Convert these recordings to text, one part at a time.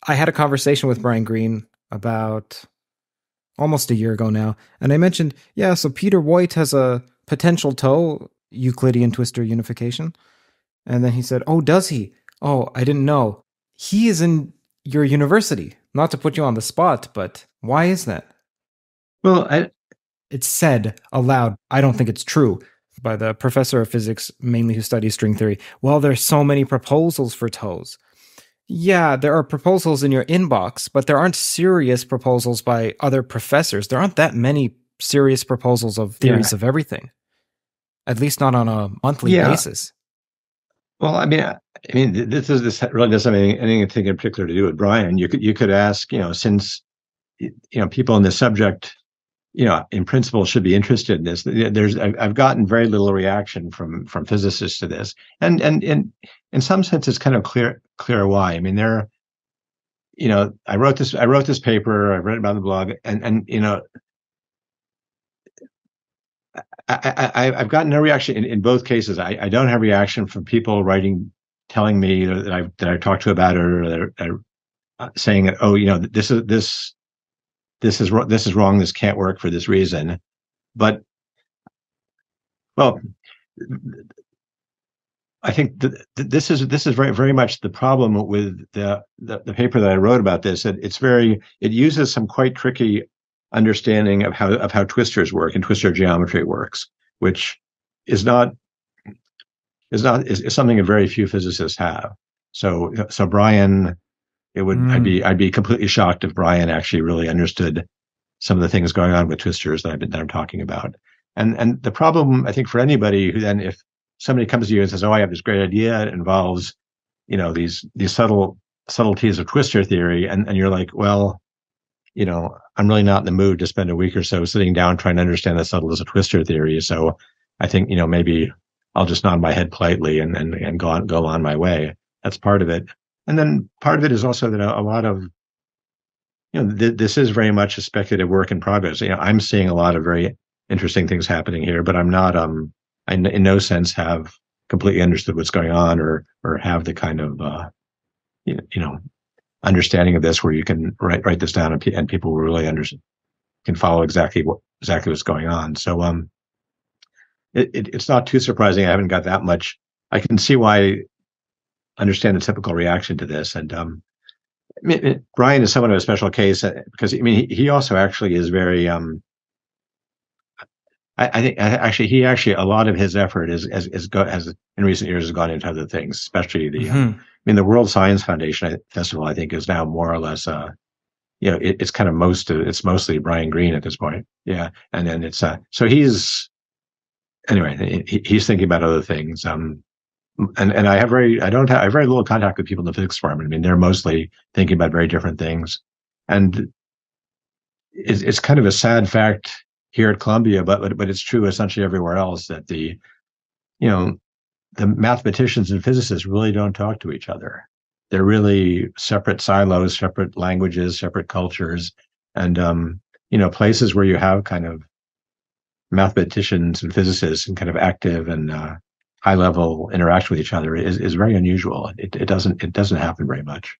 I had a conversation with Brian Greene about almost a year ago now, and I mentioned, yeah, so Peter Woit has a potential toe Euclidean twistor unification. And then he said, oh, does he? Oh, I didn't know. He is in your university. Not to put you on the spot, but why is that? Well, it's said aloud. I don't think it's true, by the professor of physics, mainly who studies string theory. Well, there's so many proposals for toes. Yeah, there are proposals in your inbox, but there aren't serious proposals by other professors. There aren't that many serious proposals of theories of everything, at least not on a monthly basis. Well, I mean, this really doesn't have anything in particular to do with Brian. You could ask, since people in this subject, in principle should be interested in this. I've gotten very little reaction from physicists to this, and in some sense, it's kind of clear why. I mean, I wrote this paper, I've read about the blog, and I've gotten no reaction in both cases. I don't have reaction from people writing, telling me that I talked to about it, or that are saying that, oh, this is wrong. This can't work for this reason. But, well, I think this is very, very much the problem with the paper that I wrote about this. It uses some quite tricky understanding of how twistors work and twistor geometry works, which is something that very few physicists have. So Brian, I'd be completely shocked if Brian actually really understood some of the things going on with twistors that I'm talking about. And the problem, I think, for anybody who then, if somebody comes to you and says, oh, I have this great idea, it involves, these subtleties of twistor theory, and you're like, well, I'm really not in the mood to spend a week or so sitting down trying to understand the subtleties of twistor theory. So I think, maybe I'll just nod my head politely and go on my way. That's part of it. And then part of it is also that a lot of, this is very much a speculative work in progress. I'm seeing a lot of very interesting things happening here, but I'm not, I in no sense have completely understood what's going on or have the kind of, understanding of this where you can write this down and people will really can follow exactly what's going on. So it's not too surprising. I haven't got that much. I can see why. Understand the typical reaction to this, and Brian is somewhat of a special case because he also actually is very. I think actually a lot of his effort has in recent years has gone into other things, especially the World Science Foundation Festival. I think is now more or less it's kind of mostly Brian Greene at this point. Yeah, and then it's so he's thinking about other things. And I have very little contact with people in the physics department. They're mostly thinking about very different things, and it's kind of a sad fact here at Columbia, but it's true essentially everywhere else that the mathematicians and physicists really don't talk to each other. They're really separate silos, separate languages, separate cultures, and places where you have kind of mathematicians and physicists and kind of active and high level interaction with each other is very unusual. It doesn't happen very much.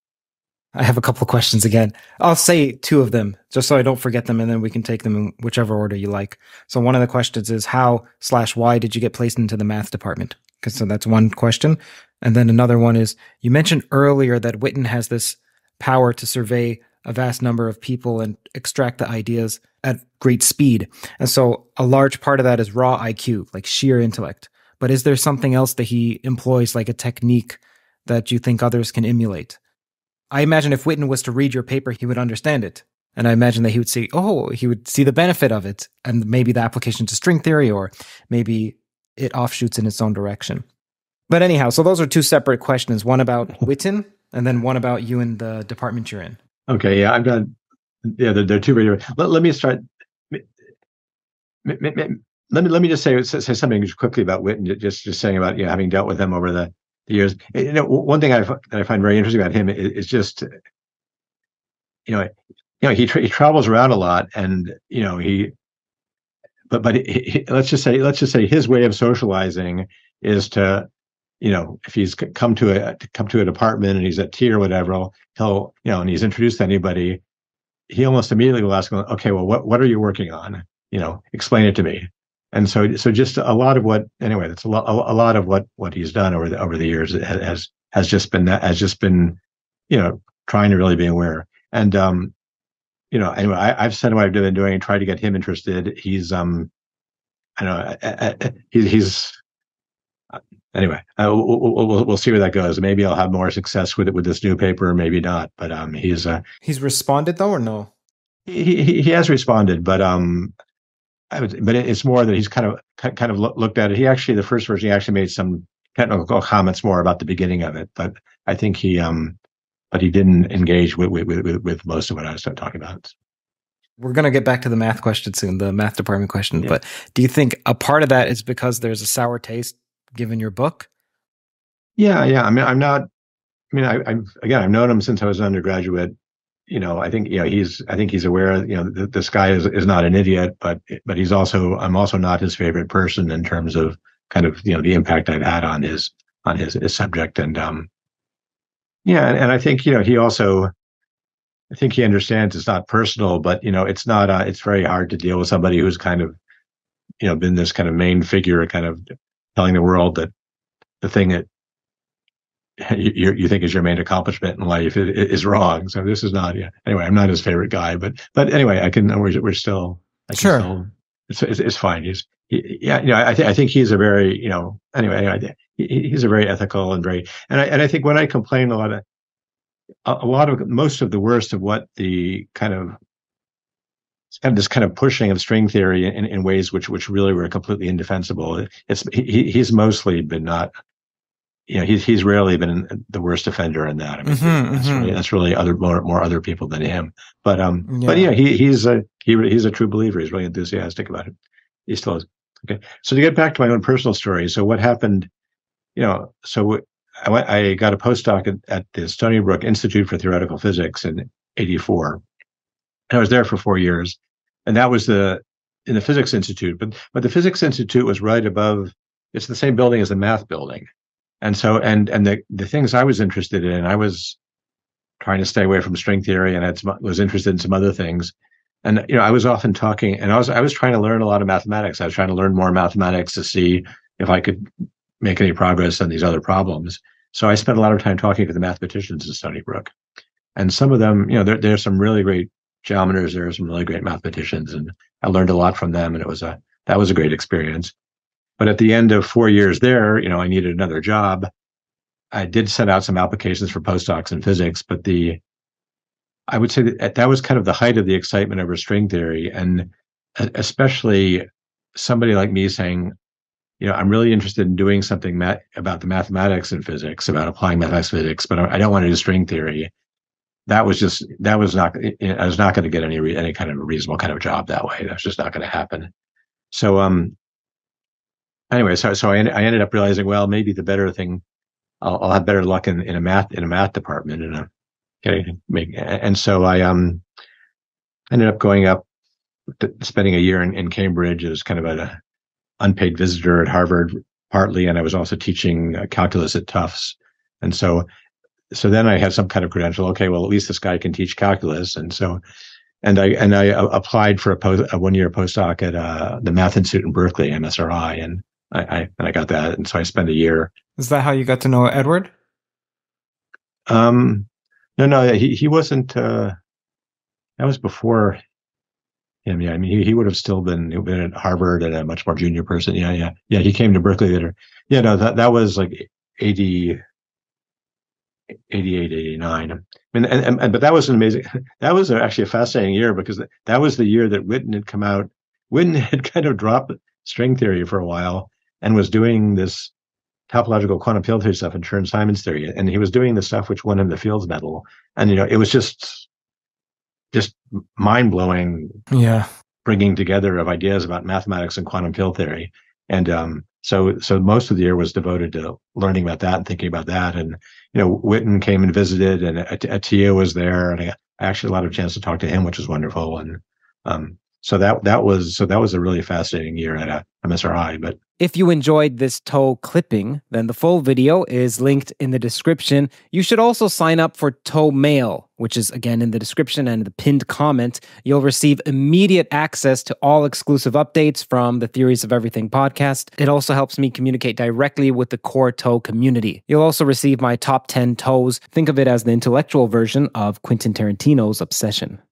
I have a couple of questions again. I'll say two of them just so I don't forget them, and then we can take them in whichever order you like. So one of the questions is how/why did you get placed into the math department? So that's one question. And then another one is, you mentioned earlier that Witten has this power to survey a vast number of people and extract the ideas at great speed. And so a large part of that is raw IQ, like sheer intellect. But is there something else that he employs, like a technique that you think others can emulate? I imagine if Witten was to read your paper, he would understand it. And I imagine that he would see the benefit of it, and maybe the application to string theory, or maybe it offshoots in its own direction. But anyhow, so those are two separate questions, one about Witten and then one about you and the department you're in. Okay, yeah, they're two very different. Let me start. Let me just say something quickly about Witten, just saying about having dealt with him over the years. One thing that I find very interesting about him is just he travels around a lot, and let's just say his way of socializing is to if he's come to a department and he's at tea or whatever, he'll, and he's introduced to anybody, he almost immediately will ask, okay, well, what are you working on? Explain it to me. And so just a lot of that's a lot of what he's done over the years has just been, trying to really be aware. And, anyway, I've said what I've been doing and tried to get him interested. He's, I know, he's, anyway, we'll see where that goes. Maybe I'll have more success with this new paper, maybe not. But he's responded though, or no? He has responded, but but it's more that he's kind of looked at it. The first version, he actually made some technical comments more about the beginning of it, but I think he didn't engage with most of what I was talking about. We're going to get back to the math question soon, the math department question. Yeah. But do you think a part of that is because there's a sour taste given your book? Yeah. I mean, I've known him since I was an undergraduate. I think he's aware. This guy is not an idiot, but I'm also not his favorite person in terms of kind of the impact I've had on his subject. And and I think I think he understands it's not personal, but it's not. It's very hard to deal with somebody who's kind of been this kind of main figure, kind of telling the world that the thing that you think is your main accomplishment in life is wrong. So this is not. Yeah. Anyway, I'm not his favorite guy, but anyway, we're still. Sure. It's fine. I think he's a very anyway. He's a very ethical and I think when I complain most of the worst of what the kind of this kind of pushing of string theory in ways which really were completely indefensible. He's mostly been not. He's rarely been the worst offender in that. I mean, that's really more other people than him. But he's a true believer. He's really enthusiastic about it. He still is. Okay. So to get back to my own personal story, so what happened? So I got a postdoc at the Stony Brook Institute for Theoretical Physics in '84. And I was there for 4 years, and that was in the Physics Institute. But the Physics Institute was right above. It's the same building as the Math Building. And so, and the things I was interested in, I was trying to stay away from string theory, and was interested in some other things. And I was often talking, and I was trying to learn a lot of mathematics. I was trying to learn more mathematics to see if I could make any progress on these other problems. So I spent a lot of time talking to the mathematicians in Stony Brook, and some of them, there's some really great geometers. There are some really great mathematicians, and I learned a lot from them, and that was a great experience. But at the end of 4 years there, I needed another job. I did send out some applications for postdocs in physics, but I would say that was kind of the height of the excitement over string theory, and especially somebody like me saying, I'm really interested in doing something about the mathematics in physics, about applying mathematics physics, but I don't want to do string theory. I was not going to get any kind of a reasonable kind of job that way. That's just not going to happen. So, anyway, so I ended up realizing, well, maybe the better thing, I'll have better luck in a math department, and so I ended up going up, spending a year in Cambridge as kind of an unpaid visitor at Harvard, partly, and I was also teaching calculus at Tufts, and so then I had some kind of credential. Okay, well, at least this guy can teach calculus, and I applied for a 1-year postdoc at the Math Institute in Berkeley, MSRI, and I got that, and so I spent a year. Is that how you got to know Edward? No, he wasn't. That was before him. Yeah, I mean, he would have still been at Harvard and a much more junior person. Yeah. He came to Berkeley later. Yeah, no, that was like 88, 89. I mean, but that was an amazing. That was actually a fascinating year, because that was the year that Witten had come out. Witten had kind of dropped string theory for a while and was doing this topological quantum field theory stuff and Chern-Simons theory, and he was doing the stuff which won him the Fields Medal. And it was just mind blowing. Yeah, bringing together of ideas about mathematics and quantum field theory. And so most of the year was devoted to learning about that and thinking about that. And Witten came and visited, and Atiyah was there, and I actually had a lot of chance to talk to him, which was wonderful. And so that was a really fascinating year at MSRI. But If you enjoyed this Toe clipping, then the full video is linked in the description. You should also sign up for Toe Mail, which is again in the description and the pinned comment. You'll receive immediate access to all exclusive updates from the Theories of Everything podcast. It also helps me communicate directly with the core Toe community. You'll also receive my top 10 toes. Think of it as the intellectual version of Quentin Tarantino's Obsession.